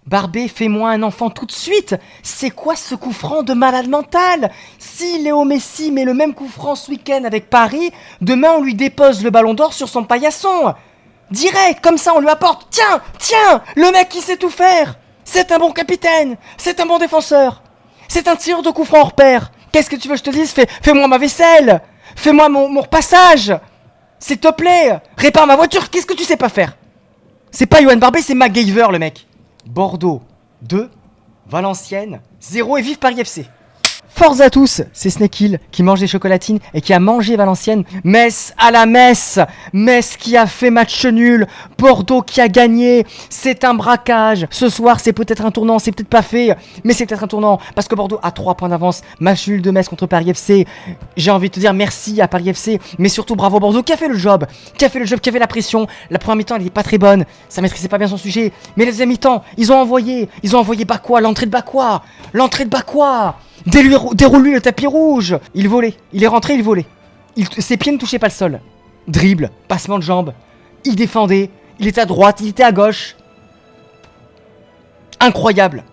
Barbé, fais-moi un enfant tout de suite. C'est quoi ce coup franc de malade mental? Si Léo Messi met le même coup franc ce week-end avec Paris, demain on lui dépose le ballon d'or sur son paillasson. Direct, comme ça on lui apporte. Tiens, tiens, le mec qui sait tout faire. C'est un bon capitaine, c'est un bon défenseur. C'est un tireur de coup franc hors pair. Qu'est-ce que tu veux que je te dise? Fais-moi ma vaisselle. Fais-moi mon repassage. S'il te plaît, répare ma voiture. Qu'est-ce que tu sais pas faire? C'est pas Yoann Barbet, c'est MacGyver le mec. Bordeaux 2, Valenciennes 0 et vive Paris FC. Force à tous, c'est Snake Hill qui mange des chocolatines et qui a mangé Valenciennes. Metz à la Metz, Metz qui a fait match nul, Bordeaux qui a gagné, c'est un braquage. Ce soir c'est peut-être un tournant, c'est peut-être pas fait, mais c'est peut-être un tournant parce que Bordeaux a 3 points d'avance. Match nul de Metz contre Paris FC. J'ai envie de te dire merci à Paris FC, mais surtout bravo Bordeaux qui a fait le job, qui a fait la pression. La première mi-temps elle était pas très bonne, ça maîtrisait pas bien son sujet, mais la deuxième mi-temps ils ont envoyé Bakwa, l'entrée de Bakwa. Déroule-lui le tapis rouge. Il volait, il est rentré, il volait. Ses pieds ne touchaient pas le sol. Dribble, passement de jambes. Il défendait, il était à droite, il était à gauche. Incroyable.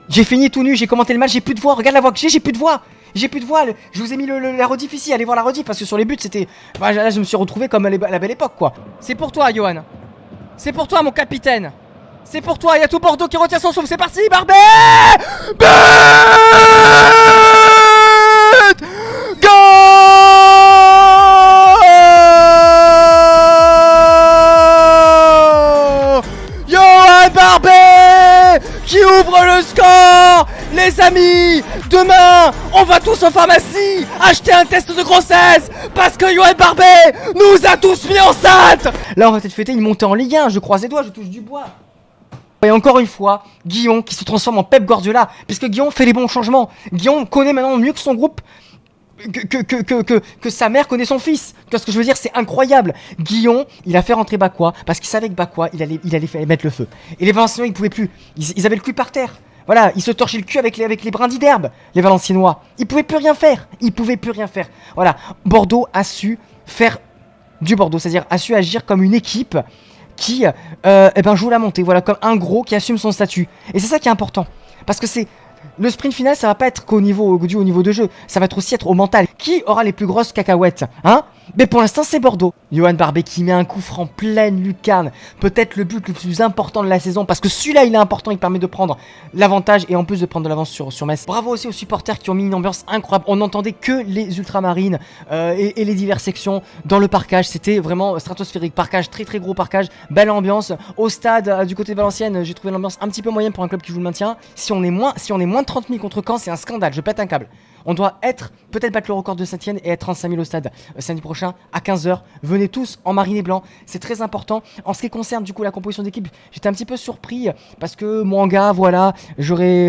J'ai fini tout nu, j'ai commenté le match, j'ai plus de voix. Regarde la voix que j'ai plus de voix. J'ai plus de voix. Je vous ai mis la rediff ici, allez voir la rediff parce que sur les buts c'était... Bah, là je me suis retrouvé comme à la belle époque quoi. C'est pour toi Johan. C'est pour toi mon capitaine. C'est pour toi, il y a tout Bordeaux qui retient son souffle, c'est parti, Barbet. But Goal Yoann Barbet qui ouvre le score. Les amis, demain, on va tous en pharmacie acheter un test de grossesse parce que Yoann Barbet nous a tous mis enceintes. Là, on va peut-être fêter une montée en Ligue 1, je croise les doigts, je touche du bois. Et encore une fois, Guillon qui se transforme en Pep Guardiola, puisque Guillon fait les bons changements. Guillon connaît maintenant mieux que son groupe, que sa mère connaît son fils. Tu vois ce que je veux dire? C'est incroyable. Guillon, il a fait rentrer Bakwa, parce qu'il savait que Bakwa, il allait mettre le feu. Et les Valenciennois, ils pouvaient plus. Ils avaient le cul par terre. Voilà, ils se torchaient le cul avec les brindilles d'herbe, les Valenciennois. Ils pouvaient plus rien faire. Voilà, Bordeaux a su faire du Bordeaux, c'est-à-dire a su agir comme une équipe qui joue la montée, voilà, comme un gros qui assume son statut. Et c'est ça qui est important. Parce que c'est le sprint final, ça va pas être qu'au niveau de jeu, ça va aussi être au mental. Qui aura les plus grosses cacahuètes, hein? Mais pour l'instant, c'est Bordeaux. Yoann Barbet qui met un coup franc pleine lucarne. Peut-être le but le plus important de la saison. Parce que celui-là, il est important. Il permet de prendre l'avantage et en plus de prendre de l'avance sur Metz. Bravo aussi aux supporters qui ont mis une ambiance incroyable. On n'entendait que les ultramarines et les diverses sections dans le parcage. C'était vraiment stratosphérique. Parcage, très très gros parcage. Belle ambiance. Au stade, du côté de Valenciennes, j'ai trouvé l'ambiance un petit peu moyenne pour un club qui joue le maintien. Si on est moins de 30 000 contre Caen, c'est un scandale. Je pète un câble. On doit peut-être battre le record de Saint-Étienne et être 35 000 au stade samedi prochain à 15h. Venez tous en mariné blanc, c'est très important. En ce qui concerne du coup la composition d'équipe, j'étais un petit peu surpris parce que Mwanga, voilà,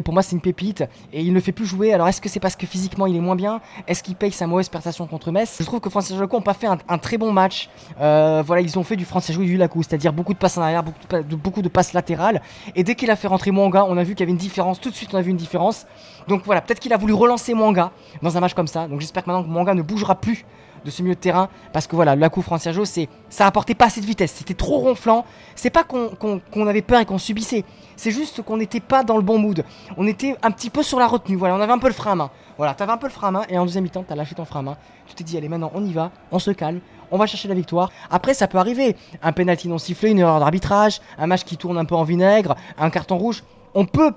pour moi c'est une pépite et il ne fait plus jouer. Alors est-ce que c'est parce que physiquement il est moins bien? Est-ce qu'il paye sa mauvaise prestation contre Metz? Je trouve que Francis Joko n'a pas fait un très bon match. Voilà, ils ont fait du Francis Joko du Lacou, c'est-à-dire beaucoup de passes en arrière, beaucoup de passes latérales. Et dès qu'il a fait rentrer Mwanga, on a vu qu'il y avait une différence. Tout de suite on a vu une différence. Donc voilà, peut-être qu'il a voulu relancer Mwanga dans un match comme ça. Donc j'espère que maintenant que Mwanga ne bougera plus de ce milieu de terrain, parce que voilà, le coup Franciajo, ça apportait pas assez de vitesse, c'était trop ronflant. C'est pas qu'on avait peur et qu'on subissait, c'est juste qu'on n'était pas dans le bon mood. On était un petit peu sur la retenue, voilà, on avait un peu le frein à main. Voilà, t'avais un peu le frein à main et en deuxième mi-temps, t'as lâché ton frein à main. Tu t'es dit, allez, maintenant on y va, on se calme, on va chercher la victoire. Après, ça peut arriver, un penalty non sifflé, une erreur d'arbitrage, un match qui tourne un peu en vinaigre, un carton rouge. On peut.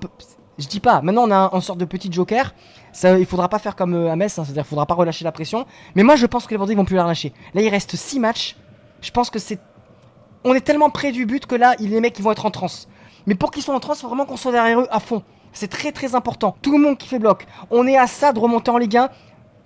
Je dis pas, maintenant on a une sorte de petit joker. Ça, il faudra pas faire comme à Metz, hein, c'est-à-dire qu'il faudra pas relâcher la pression. Mais moi je pense que les Bordelais vont plus la relâcher. Là il reste 6 matchs. Je pense que on est tellement près du but que là les mecs ils vont être en transe. Mais pour qu'ils soient en transe, il faut vraiment qu'on soit derrière eux à fond. C'est très très important. Tout le monde qui fait bloc. On est à ça de remonter en Ligue 1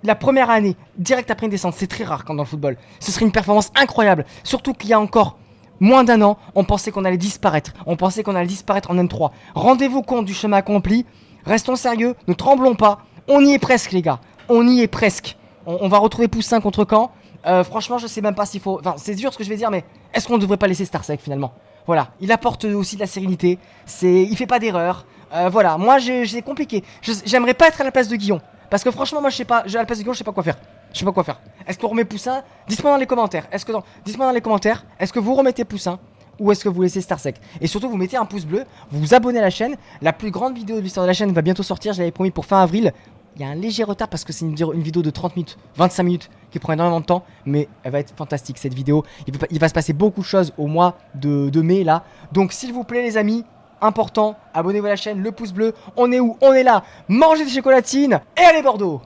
la première année, direct après une descente. C'est très rare quand dans le football. Ce serait une performance incroyable. Surtout qu'il y a encore moins d'un an, on pensait qu'on allait disparaître. On pensait qu'on allait disparaître en N3. Rendez-vous compte du chemin accompli. Restons sérieux, ne tremblons pas. On y est presque, les gars. On y est presque. On va retrouver Poussin contre Caen. Franchement, je sais même pas s'il faut... Enfin, c'est dur ce que je vais dire, mais est-ce qu'on ne devrait pas laisser Starsec finalement? Voilà, il apporte aussi de la sérénité. Il fait pas d'erreur. Voilà, moi, c'est compliqué. J'aimerais pas être à la place de Guillon. Parce que franchement, moi, je sais pas. À la place de Guillon, je sais pas quoi faire. Je sais pas quoi faire. Est-ce qu'on remet Poussin? Dites-moi dans les commentaires. Est-ce que vous remettez Poussin ou est-ce que vous laissez Starsec. Et surtout, vous mettez un pouce bleu, vous vous abonnez à la chaîne. La plus grande vidéo de l'histoire de la chaîne va bientôt sortir, je l'avais promis pour fin avril. Il y a un léger retard parce que c'est une vidéo de 30 minutes, 25 minutes qui prend énormément de temps, mais elle va être fantastique cette vidéo. Il va se passer beaucoup de choses au mois de mai là. Donc s'il vous plaît les amis, important, abonnez-vous à la chaîne, le pouce bleu. On est où? On est là. Mangez des chocolatines et allez Bordeaux!